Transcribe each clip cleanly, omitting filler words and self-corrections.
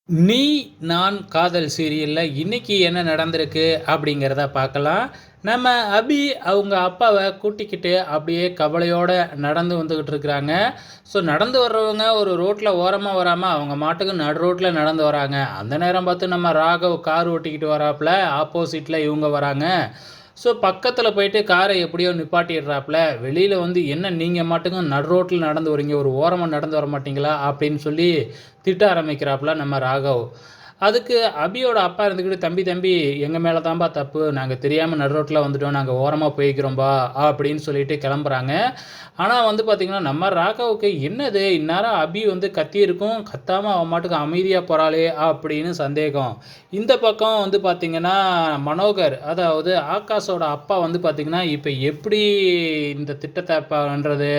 நீ நான் காதல் சீரியல்ல இன்னைக்கு என்ன நடந்திருக்கு அப்படிங்கிறத பார்க்கலாம். நம்ம அபி அவங்க அப்பாவ கூட்டிக்கிட்டு அப்படியே கவலையோட நடந்து வந்துகிட்டு இருக்கிறாங்க. ஸோ நடந்து வர்றவங்க ஒரு ரோட்ல ஓரமா வராம அவங்க மாட்டுக்கு நடு ரோட்ல நடந்து வராங்க. அந்த நேரம் பார்த்து நம்ம ராகவ் கார் ஓட்டிக்கிட்டு வராப்புல, ஆப்போசிட்ல இவங்க வராங்க. ஸோ பக்கத்தில் போயிட்டு காரை எப்படியோ நிப்பாட்டிடுறாப்புல. வெளியில் வந்து என்ன நீங்கள் மாட்டுக்கும் நடு ரோட்டில் நடந்து வரீங்க, ஒரு ஓரமாக நடந்து வர மாட்டீங்களா அப்படின்னு சொல்லி திட்ட ஆரம்பிக்கிறாப்புல நம்ம ராகவ். அதுக்கு அபியோட அப்பா இருந்துக்கிட்டு, தம்பி தம்பி எங்கள் மேலே தான்பா தப்பு, நாங்கள் தெரியாமல் நடு ரோட்டில் வந்துட்டோம், நாங்கள் ஓரமாக போய்க்கிறோம்பா அப்படின்னு சொல்லிட்டு கிளம்புறாங்க. ஆனால் வந்து பார்த்திங்கன்னா நம்ம ராகவுக்கு என்னது இந்நேரம் அபி வந்து கத்தியிருக்கும், கத்தாமல் அவன் மாட்டுக்கு அமைதியாக போகிறாளே அப்படின்னு சந்தேகம். இந்த பக்கம் வந்து பார்த்திங்கன்னா மனோகர், அதாவது ஆகாஷோட அப்பா வந்து பார்த்திங்கன்னா இப்போ எப்படி இந்த திட்டத்தை பண்ணுறது,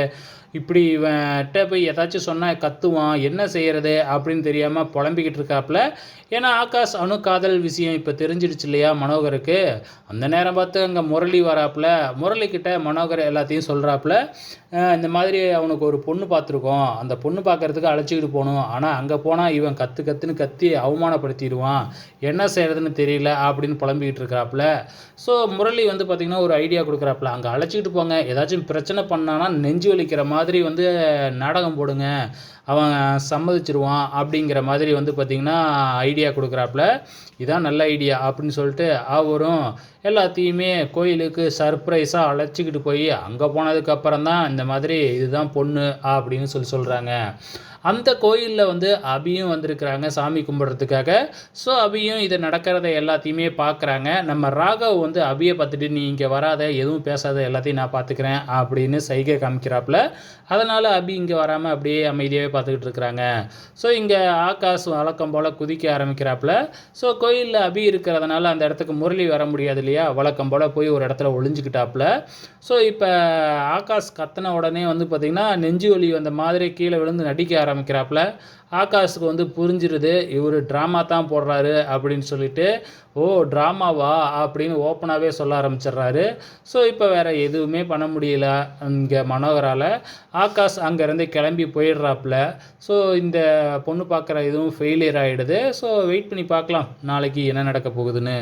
இப்படி இவன்கிட்ட போய் ஏதாச்சும் சொன்னால் கத்துவான், என்ன செய்கிறது அப்படின்னு தெரியாமல் புலம்பிக்கிட்டு இருக்காப்புல. ஏன்னா ஆகாஷ் அணு காதல் விஷயம் இப்போ தெரிஞ்சிடுச்சு இல்லையா மனோகருக்கு. அந்த நேரம் பார்த்து அங்கே முரளி வராப்புல. முரளிக்கிட்ட மனோகர் எல்லாத்தையும் சொல்கிறாப்புல. இந்த மாதிரி அவனுக்கு ஒரு பொண்ணு பார்த்துருக்கோம், அந்த பொண்ணு பார்க்குறதுக்கு அழைச்சிக்கிட்டு போகணும், ஆனால் அங்கே போனால் இவன் கற்று கற்றுன்னு கத்தி அவமானப்படுத்திடுவான், என்ன செய்கிறதுன்னு தெரியல அப்படின்னு புலம்பிக்கிட்டு இருக்கிறாப்புல. ஸோ முரளி வந்து பார்த்திங்கன்னா ஒரு ஐடியா கொடுக்குறாப்புல, அங்கே அழைச்சிக்கிட்டு போங்க, ஏதாச்சும் பிரச்சனை பண்ணானா நெஞ்சு வலிக்கிற மாதிரி வந்து நாடகம் போடுங்க, அவன் சம்மதிச்சிருவான் அப்படிங்கிற மாதிரி வந்து பார்த்திங்கன்னா ஐடியா கொடுக்குறாப்புல. இதான் நல்ல ஐடியா அப்படின்னு சொல்லிட்டு அவரும் எல்லாத்தையுமே கோயிலுக்கு சர்ப்ரைஸாக அழைச்சிக்கிட்டு போய் அங்கே போனதுக்கப்புறம் தான் இந்த மாதிரி இதுதான் பொண்ணு அப்படின்னு சொல்கிறாங்க. அந்த கோயிலில் வந்து அபியும் வந்திருக்கிறாங்க சாமி கும்பிட்றதுக்காக. ஸோ அபியும் இதை நடக்கிறத எல்லாத்தையுமே பார்க்குறாங்க. நம்ம ராகவ் வந்து அபியை பார்த்துட்டு, நீ இங்கே வராத, எதுவும் பேசாத, எல்லாத்தையும் நான் பார்த்துக்கிறேன் அப்படின்னு சைகை காமிக்கிறாப்புல. அதனால் அபி இங்கே வராமல் அப்படியே அமைதியாகவே பார்த்துக்கிட்டு இருக்கிறாங்க. ஸோ இங்கே ஆகாஷ் வழக்கம் போல் குதிக்க ஆரம்பிக்கிறாப்புல. ஸோ கோயிலில் அபி இருக்கிறதுனால அந்த இடத்துக்கு முரளி வர முடியாது இல்லையா, வழக்கம் போல் போய் ஒரு இடத்துல ஒளிஞ்சிக்கிட்டாப்புல. ஸோ இப்போ ஆகாஷ் கத்தின உடனே வந்து பார்த்திங்கன்னா நெஞ்சு வலி வந்த மாதிரி கீழே விழுந்து நடிக்க ஆரம்பிக்கிறாப்புல. ஆகாஷுக்கு வந்து புரிஞ்சிருது, இவர் ட்ராமா தான் போடுறாரு அப்படின்னு சொல்லிட்டு, ஓ ட்ராமாவா அப்படின்னு ஓப்பனாகவே சொல்ல ஆரம்பிச்சிடுறாரு. ஸோ இப்போ வேறு எதுவுமே பண்ண முடியல இங்கே மனோகரால். ஆகாஷ் அங்கேருந்து கிளம்பி போயிடுறாப்புல. ஸோ இந்த பொண்ணு பார்க்குற இதுவும் ஃபெயிலியர் ஆகிடுது. ஸோ வெயிட் பண்ணி பார்க்கலாம் நாளைக்கு என்ன நடக்க போகுதுன்னு.